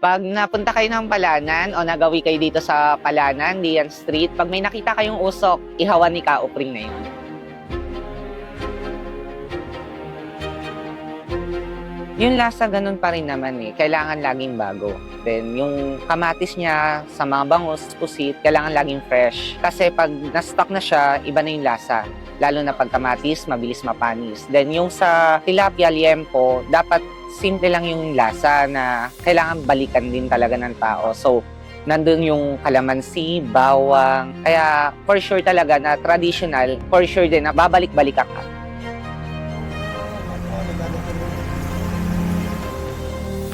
Pag napunta kayo ng Palanan o nagawi kayo dito sa Palanan, Lian Street, pag may nakita kayong usok, ihawan ni Kaupring na yun. Yung lasa ganun pa rin naman eh. Kailangan laging bago. Then yung kamatis niya sa mga bangus, pusit, kailangan laging fresh. Kasi pag na-stock na siya, iba na yung lasa. Lalo na pag kamatis, mabilis mapanis. Then yung sa tilapia liempo, dapat simple lang yung lasa na kailangan balikan din talaga ng tao. So, nandun yung kalamansi, bawang. Kaya for sure talaga na traditional, for sure din na babalik-balik ka.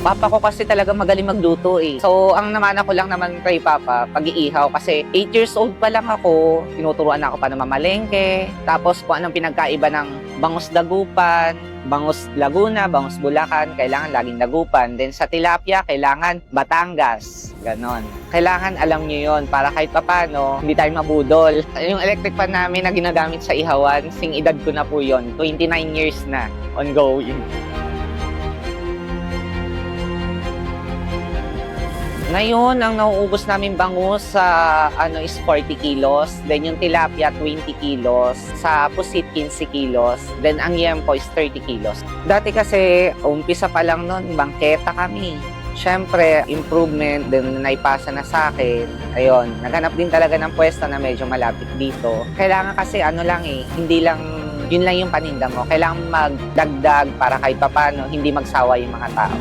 Papa ko kasi talaga magaling magluto eh. So, ang namana ko lang naman kay Papa, pag-iihaw. Kasi 8 years old pa lang ako, tinuturuan na ako pa na mamalengke. Tapos kung anong pinagkaiba ng bangus dagupan, bangus Laguna, bangus Bulacan, kailangan laging dagupan. Then sa tilapia, kailangan Batangas. Ganon. Kailangan alam nyo yon para kahit papano, hindi tayo mabudol. Yung electric fan namin na ginagamit sa ihawan, sing edad ko na po yon, 29 years na ongoing. Ngayon, ang nauubos namin bangus sa is 40 kilos. Then yung tilapia, 20 kilos. Sa pusit, 15 kilos. Then ang yempo is 30 kilos. Dati kasi, umpisa pa lang nun, bangketa kami. Siyempre, improvement, then naipasa na sa akin. Ayun, naghanap din talaga ng pwesto na medyo malapit dito. Kailangan kasi hindi lang, yun lang yung paninda mo. Kailangan magdagdag para kahit papano, hindi magsawa yung mga tao.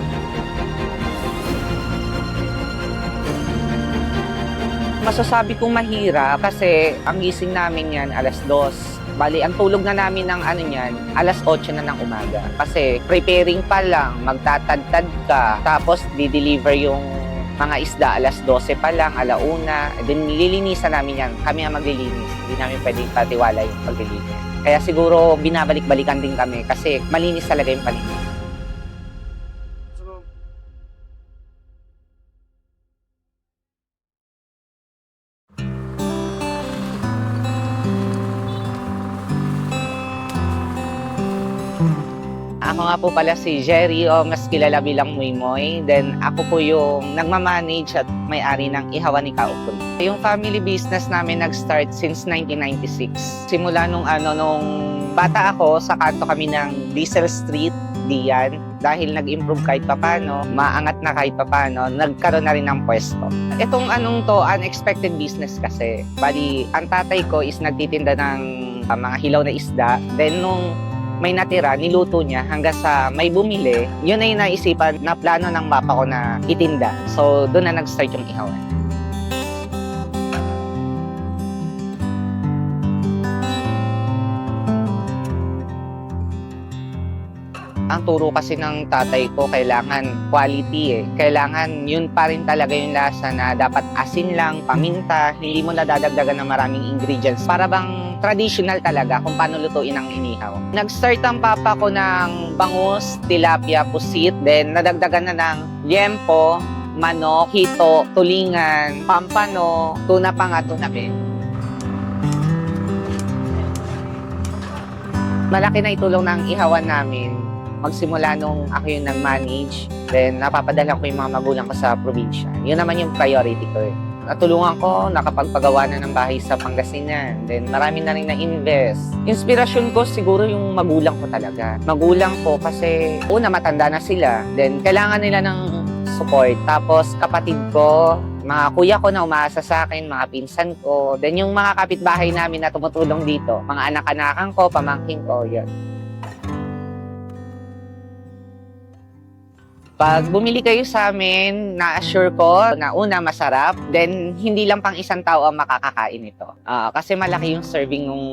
Masasabi kong mahirap kasi ang gising namin yan 2:00. Bali, ang tulog na namin ng niyan, 8:00 na ng umaga. Kasi preparing pa lang, magtatadtad ka, tapos di-deliver yung mga isda 12:00 pa lang, 1:00. Then nililinisan namin yan. Kami ang maglilinis. Hindi namin pwedeng patiwala yung paglilinis. Kaya siguro binabalik-balikan din kami kasi malinis talaga yung paligid. Ako nga po pala si Jerry o mas kilala bilang Moymoy. Then ako po yung nagmamanage at may-ari ng Ihawan ni Kaupring. Yung family business namin nag-start since 1996. Simula nung bata ako, sa kanto kami ng Diesel Street, Lian. Dahil nag-improve kahit papano, maangat na kahit papano, nagkaroon na rin ng pwesto. Itong unexpected business kasi. Bali, ang tatay ko is nagtitinda ng mga hilaw na isda. Then nung may natira, niluto niya hanggang sa may bumili. Yun ay naisipan na plano ng mapa ko na itinda. So, doon na nag-start yung ihawan. Ang turo kasi ng tatay ko, kailangan quality eh. Kailangan yun pa rin talaga yung lasa na dapat asin lang, paminta, hindi mo nadadagdagan ng maraming ingredients. Para bang traditional talaga kung paano lutuin ang inihaw. Nag-start ang papa ko ng bangus, tilapia, pusit, then nadagdagan na ng liempo, manok, hito, tulingan, pampano, tuna pa nga, tuna din. Malaki na itulong ng ihawan namin. Magsimula nung ako yung nag-manage, then napapadala ko yung mga magulang ko sa probinsya. Yun naman yung priority ko eh. Natulungan ko, nakapagpagawa na ng bahay sa Pangasinan. Then marami na rin na-invest. Inspirasyon ko siguro yung magulang ko talaga. Magulang ko kasi una matanda na sila. Then kailangan nila ng support. Tapos kapatid ko, mga kuya ko na umaasa sa akin, mga pinsan ko. Then yung mga kapitbahay namin na tumutulong dito. Mga anak-anakan ko, pamangkin ko, yun. Pag bumili kayo sa amin, na-assure ko na una masarap, then hindi lang pang isang tao ang makakakain ito. Kasi malaki yung serving ng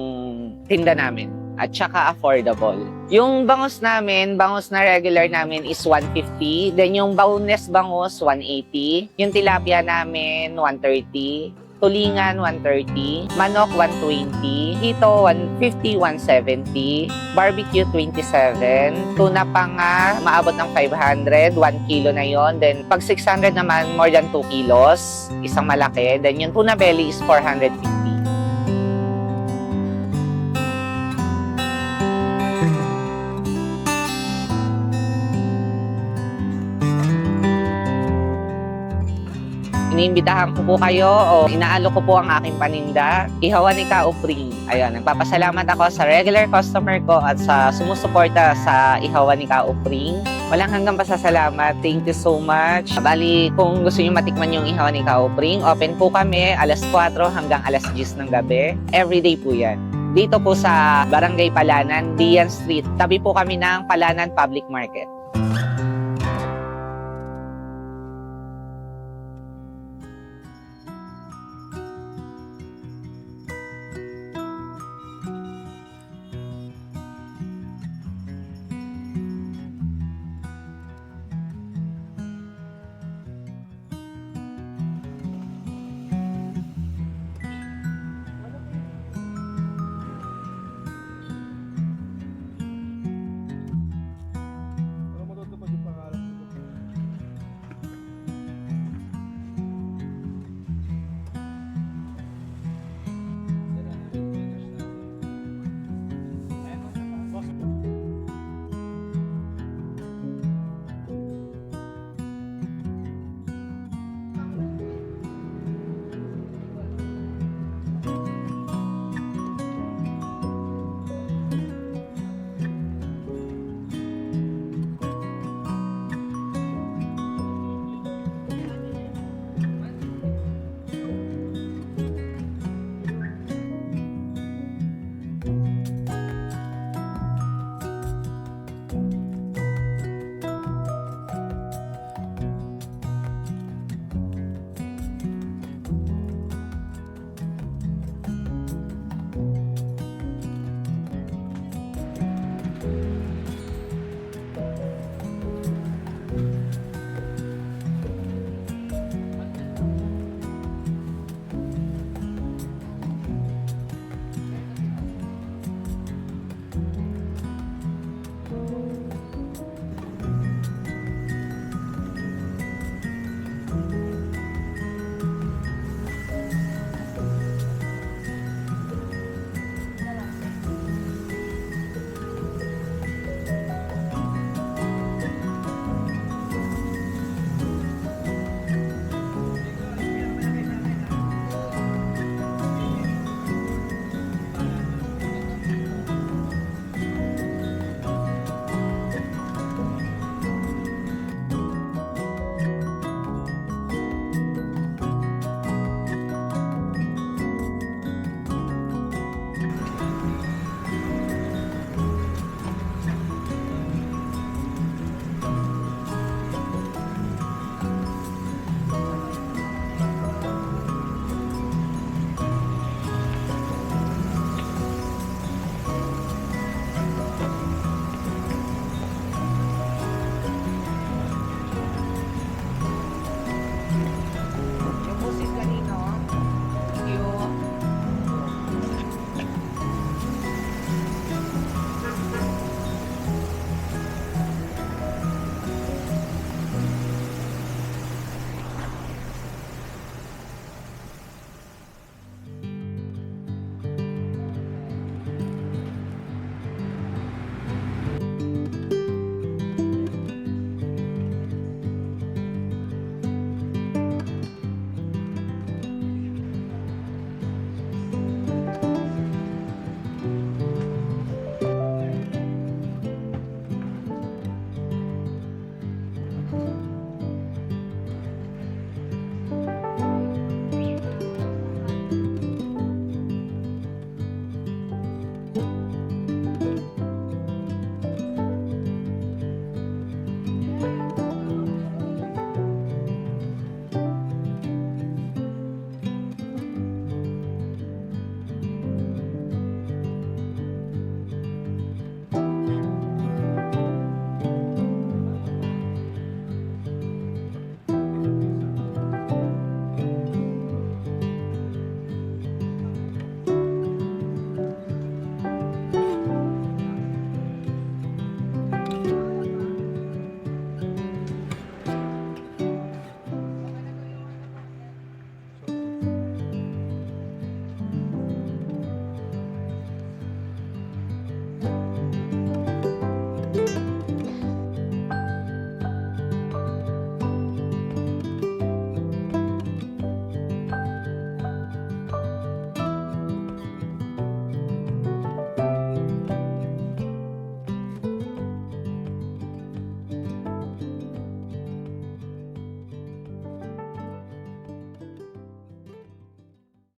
tinda namin at saka affordable. Yung bangus namin, bangus na regular namin is 150, then yung boneless bangus 180, yung tilapia namin 130, tulingan 130, manok 120, hito 150, 170, barbecue 27, tuna pa nga maabot ng 500, 1 kilo na yon. Then pag 600 naman, more than 2 kilos, isang malaki. Then yung tuna belly is 450. iniimbitahan ko po kayo o inaalok ko po ang aking paninda, Ihawan ni Ka Upring. Ayun, nagpapasalamat ako sa regular customer ko at sa sumusuporta sa Ihawan ni Ka Upring. Walang hanggang pasasalamat. Thank you so much. Bali, kung gusto niyo matikman yung Ihawan ni Ka Upring, open po kami alas 4 hanggang alas 10 ng gabi. Everyday po yan. Dito po sa Barangay Palanan, Dian Street. Tabi po kami ng Palanan Public Market.